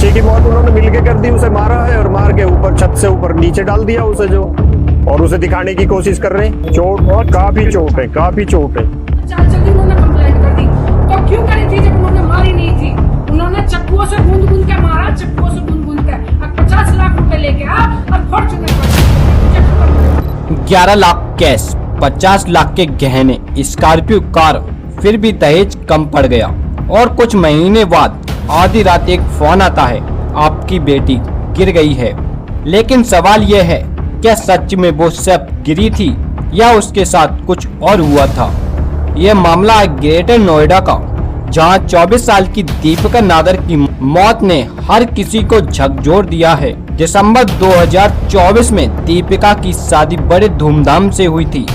बच्चे की मौत उन्होंने मिलके कर दी, उसे मारा है और मार के ऊपर छत से ऊपर नीचे डाल दिया उसे जो, और उसे दिखाने की कोशिश कर रहे हैं। चोट और काफी चोट है, काफी चोट है। जल्दी उन्होंने कंप्लेंट कर दी, तो क्यों करी थी जब उन्होंने मारी नहीं थी? उन्होंने चक्कुओं से बूंद के मारा, चक्कुओं से बूंद के। अब 50 लाख रुपए लेके आ और फॉर्च्यूनर 11 लाख कैश, 50 लाख के गहने, स्कॉर्पियो कार, फिर भी दहेज कम पड़ गया। और कुछ महीने बाद आधी रात एक फोन आता है, आपकी बेटी गिर गई है। लेकिन सवाल यह है, क्या सच में वो सिर्फ गिरी थी या उसके साथ कुछ और हुआ था? यह मामला है ग्रेटर नोएडा का, जहां 24 साल की दीपिका नागर की मौत ने हर किसी को झकझोर दिया है। दिसंबर 2024 में दीपिका की शादी बड़े धूमधाम से हुई थी।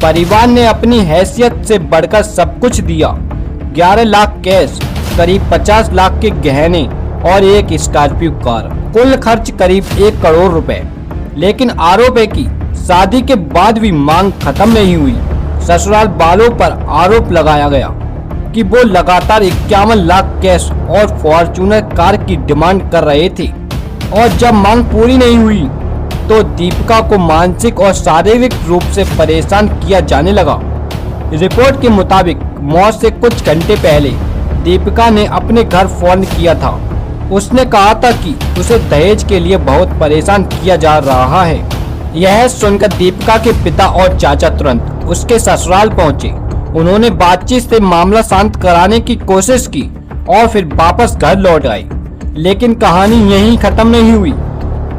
परिवार ने अपनी हैसियत से बढ़कर सब कुछ दिया। 11 लाख कैश, करीब 50 लाख के गहने और एक स्कॉर्पियो कार, कुल खर्च करीब 1 करोड़ रुपए। लेकिन आरोप है कि शादी के बाद भी मांग खत्म नहीं हुई। ससुराल वालों पर आरोप लगाया गया कि वो लगातार 51 लाख कैश और फॉर्च्यूनर कार की डिमांड कर रहे थे, और जब मांग पूरी नहीं हुई तो दीपिका को मानसिक और शारीरिक रूप से परेशान किया जाने लगा। रिपोर्ट के मुताबिक मौत से कुछ घंटे पहले दीपिका ने अपने घर फोन किया था। उसने कहा था कि उसे दहेज के लिए बहुत परेशान किया जा रहा है। यह सुनकर दीपिका के पिता और चाचा तुरंत उसके ससुराल पहुंचे। उन्होंने बातचीत से मामला शांत कराने की कोशिश की और फिर वापस घर लौट आए। लेकिन कहानी यहीं खत्म नहीं हुई।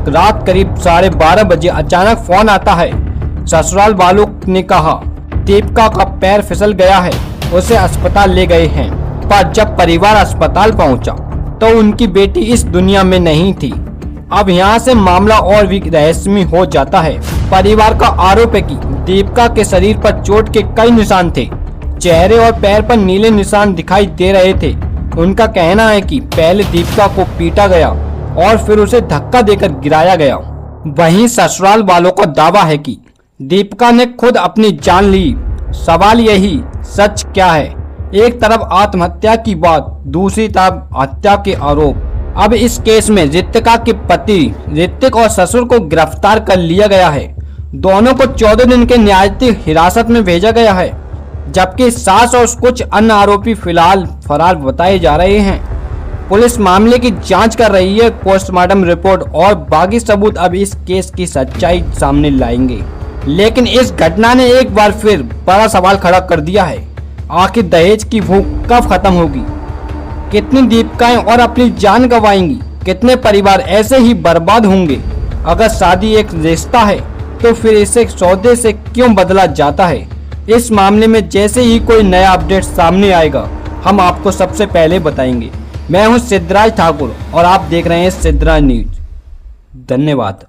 रात करीब 12:30 बजे अचानक फोन आता है। ससुराल वालों ने कहा दीपिका का पैर फिसल गया है, उसे अस्पताल ले गए हैं। पर जब परिवार अस्पताल पहुंचा तो उनकी बेटी इस दुनिया में नहीं थी। अब यहाँ से मामला और भी रहस्यमय हो जाता है। परिवार का आरोप है कि दीपिका के शरीर पर चोट के कई निशान थे। चेहरे और पैर पर नीले निशान दिखाई दे रहे थे। उनका कहना है कि पहले दीपिका को पीटा गया और फिर उसे धक्का देकर गिराया गया। वहीं ससुराल वालों का दावा है कि दीपिका ने खुद अपनी जान ली। सवाल यही, सच क्या है? एक तरफ आत्महत्या की बात, दूसरी तरफ हत्या के आरोप। अब इस केस में ऋतिका के पति ऋतिक और ससुर को गिरफ्तार कर लिया गया है। दोनों को 14 दिन के न्यायिक हिरासत में भेजा गया है, जबकि सास और कुछ अन्य आरोपी फिलहाल फरार बताए जा रहे हैं। पुलिस मामले की जांच कर रही है। पोस्टमार्टम रिपोर्ट और बाकी सबूत अब इस केस की सच्चाई सामने लाएंगे। लेकिन इस घटना ने एक बार फिर बड़ा सवाल खड़ा कर दिया है, आखिर दहेज की भूख कब खत्म होगी? कितनी दीपिकाएं और अपनी जान गंवाएंगी? कितने परिवार ऐसे ही बर्बाद होंगे? अगर शादी एक रिश्ता है तो फिर इसे सौदे से क्यों बदला जाता है? इस मामले में जैसे ही कोई नया अपडेट सामने आएगा हम आपको सबसे पहले बताएंगे। मैं हूं सिद्धराज ठाकुर और आप देख रहे हैं सिद्धराज न्यूज। धन्यवाद।